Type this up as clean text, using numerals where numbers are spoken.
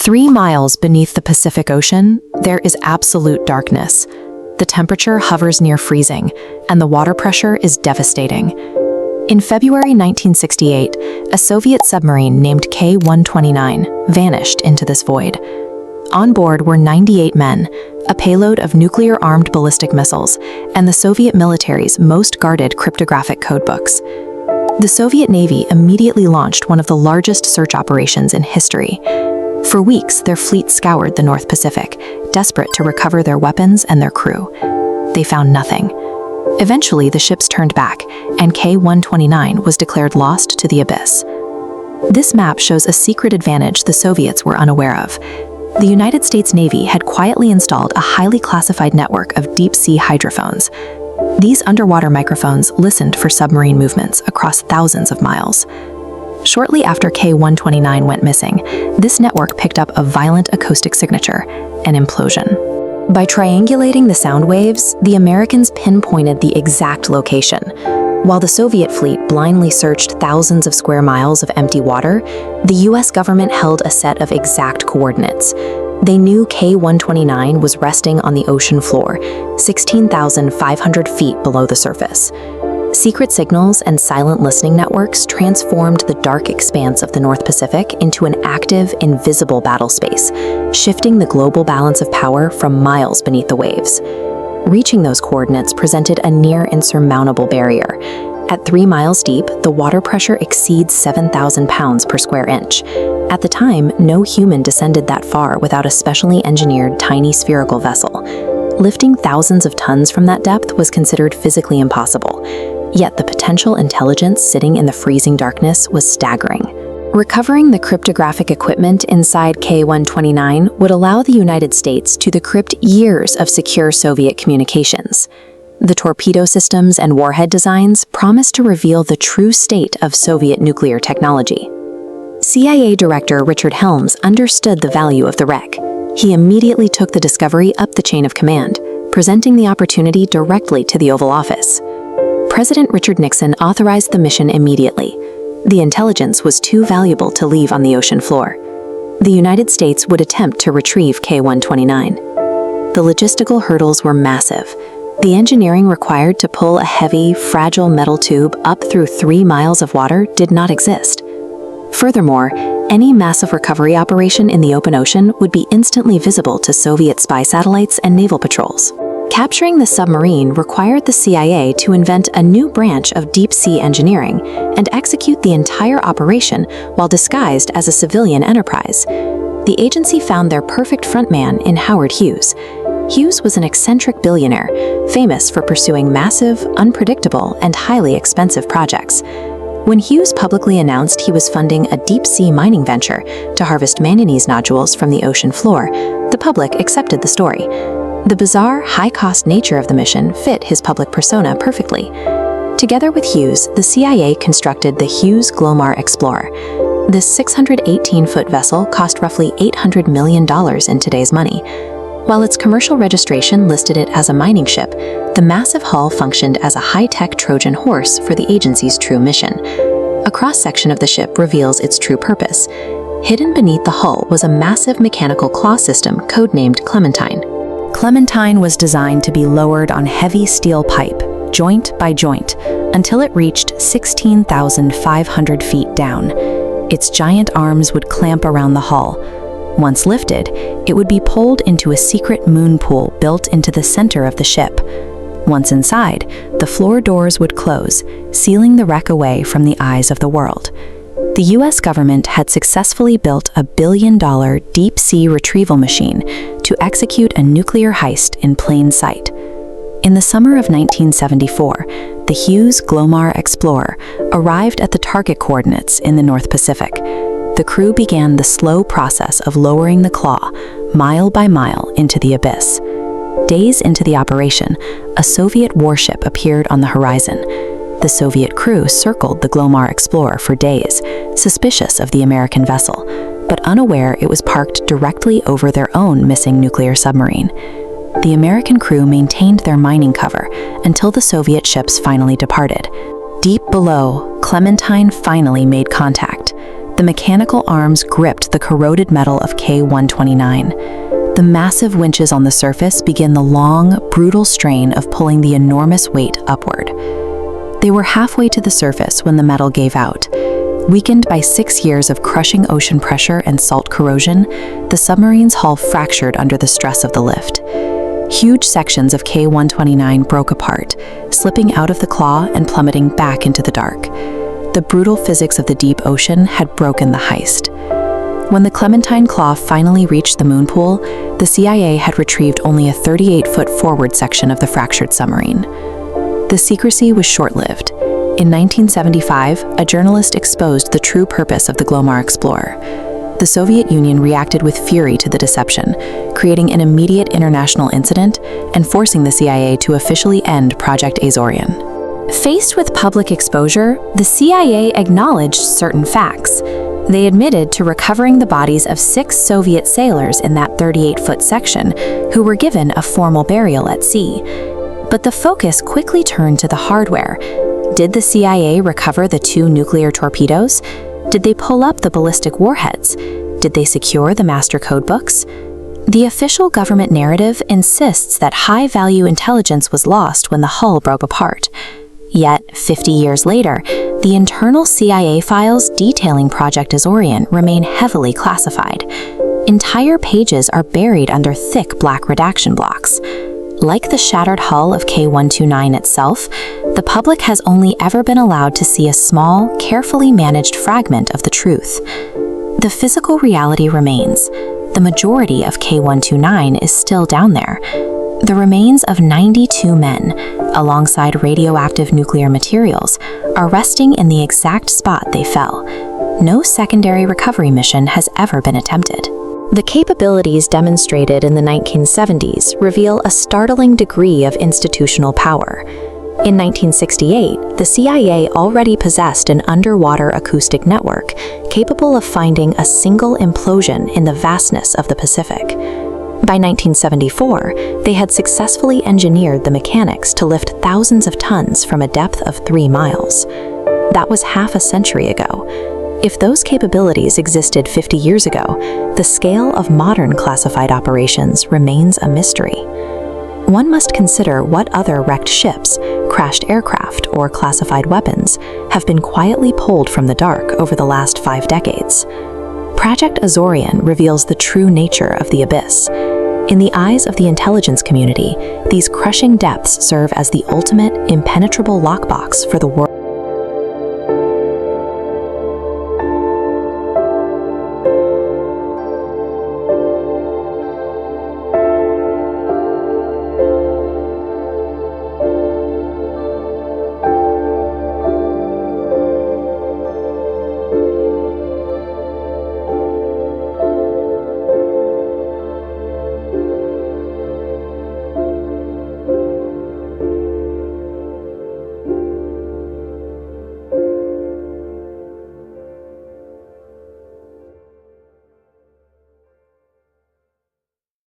3 miles beneath the Pacific Ocean, there is absolute darkness. The temperature hovers near freezing, and the water pressure is devastating. In February 1968, a Soviet submarine named K-129 vanished into this void. On board were 98 men, a payload of nuclear-armed ballistic missiles, and the Soviet military's most guarded cryptographic codebooks. The Soviet Navy immediately launched one of the largest search operations in history. For weeks, their fleet scoured the North Pacific, desperate to recover their weapons and their crew. They found nothing. Eventually, the ships turned back, and K-129 was declared lost to the abyss. This map shows a secret advantage the Soviets were unaware of. The United States Navy had quietly installed a highly classified network of deep-sea hydrophones. These underwater microphones listened for submarine movements across thousands of miles. Shortly after K-129 went missing, this network picked up a violent acoustic signature, an implosion. By triangulating the sound waves, the Americans pinpointed the exact location. While the Soviet fleet blindly searched thousands of square miles of empty water, the US government held a set of exact coordinates. They knew K-129 was resting on the ocean floor, 16,500 feet below the surface. Secret signals and silent listening networks transformed the dark expanse of the North Pacific into an active, invisible battle space, shifting the global balance of power from miles beneath the waves. Reaching those coordinates presented a near insurmountable barrier. At 3 miles deep, the water pressure exceeds 7,000 pounds per square inch. At the time, no human descended that far without a specially engineered tiny spherical vessel. Lifting thousands of tons from that depth was considered physically impossible. Yet the potential intelligence sitting in the freezing darkness was staggering. Recovering the cryptographic equipment inside K-129 would allow the United States to decrypt years of secure Soviet communications. The torpedo systems and warhead designs promised to reveal the true state of Soviet nuclear technology. CIA Director Richard Helms understood the value of the wreck. He immediately took the discovery up the chain of command, presenting the opportunity directly to the Oval Office. President Richard Nixon authorized the mission immediately. The intelligence was too valuable to leave on the ocean floor. The United States would attempt to retrieve K-129. The logistical hurdles were massive. The engineering required to pull a heavy, fragile metal tube up through 3 miles of water did not exist. Furthermore, any massive recovery operation in the open ocean would be instantly visible to Soviet spy satellites and naval patrols. Capturing the submarine required the CIA to invent a new branch of deep-sea engineering and execute the entire operation while disguised as a civilian enterprise. The agency found their perfect frontman in Howard Hughes. Hughes was an eccentric billionaire, famous for pursuing massive, unpredictable, and highly expensive projects. When Hughes publicly announced he was funding a deep-sea mining venture to harvest manganese nodules from the ocean floor, the public accepted the story. The bizarre, high-cost nature of the mission fit his public persona perfectly. Together with Hughes, the CIA constructed the Hughes Glomar Explorer. This 618-foot vessel cost roughly $800 million in today's money. While its commercial registration listed it as a mining ship, the massive hull functioned as a high-tech Trojan horse for the agency's true mission. A cross-section of the ship reveals its true purpose. Hidden beneath the hull was a massive mechanical claw system codenamed Clementine. Clementine was designed to be lowered on heavy steel pipe, joint by joint, until it reached 16,500 feet down. Its giant arms would clamp around the hull. Once lifted, it would be pulled into a secret moon pool built into the center of the ship. Once inside, the floor doors would close, sealing the wreck away from the eyes of the world. The US government had successfully built a billion-dollar deep-sea retrieval machine to execute a nuclear heist in plain sight. In the summer of 1974, the Hughes Glomar Explorer arrived at the target coordinates in the North Pacific. The crew began the slow process of lowering the claw, mile by mile, into the abyss. Days into the operation, a Soviet warship appeared on the horizon. The Soviet crew circled the Glomar Explorer for days, suspicious of the American vessel, but unaware it was parked directly over their own missing nuclear submarine. The American crew maintained their mining cover until the Soviet ships finally departed. Deep below, Clementine finally made contact. The mechanical arms gripped the corroded metal of K-129. The massive winches on the surface begin the long, brutal strain of pulling the enormous weight upward. They were halfway to the surface when the metal gave out. Weakened by 6 years of crushing ocean pressure and salt corrosion, the submarine's hull fractured under the stress of the lift. Huge sections of K-129 broke apart, slipping out of the claw and plummeting back into the dark. The brutal physics of the deep ocean had broken the heist. When the Clementine claw finally reached the moon pool, the CIA had retrieved only a 38-foot forward section of the fractured submarine. The secrecy was short-lived. In 1975, a journalist exposed the true purpose of the Glomar Explorer. The Soviet Union reacted with fury to the deception, creating an immediate international incident and forcing the CIA to officially end Project Azorian. Faced with public exposure, the CIA acknowledged certain facts. They admitted to recovering the bodies of 6 Soviet sailors in that 38-foot section, who were given a formal burial at sea. But the focus quickly turned to the hardware. Did the CIA recover the 2 nuclear torpedoes? Did they pull up the ballistic warheads? Did they secure the master codebooks? The official government narrative insists that high-value intelligence was lost when the hull broke apart. Yet, 50 years later, the internal CIA files detailing Project Azorian remain heavily classified. Entire pages are buried under thick black redaction blocks. Like the shattered hull of K-129 itself, the public has only ever been allowed to see a small, carefully managed fragment of the truth. The physical reality remains. The majority of K-129 is still down there. The remains of 92 men, alongside radioactive nuclear materials, are resting in the exact spot they fell. No secondary recovery mission has ever been attempted. The capabilities demonstrated in the 1970s reveal a startling degree of institutional power. In 1968, the CIA already possessed an underwater acoustic network capable of finding a single implosion in the vastness of the Pacific. By 1974, they had successfully engineered the mechanics to lift thousands of tons from a depth of 3 miles. That was half a century ago. If those capabilities existed 50 years ago, the scale of modern classified operations remains a mystery. One must consider what other wrecked ships, crashed aircraft, or classified weapons have been quietly pulled from the dark over the last 5 decades. Project Azorian reveals the true nature of the abyss. In the eyes of the intelligence community, these crushing depths serve as the ultimate, impenetrable lockbox for the world.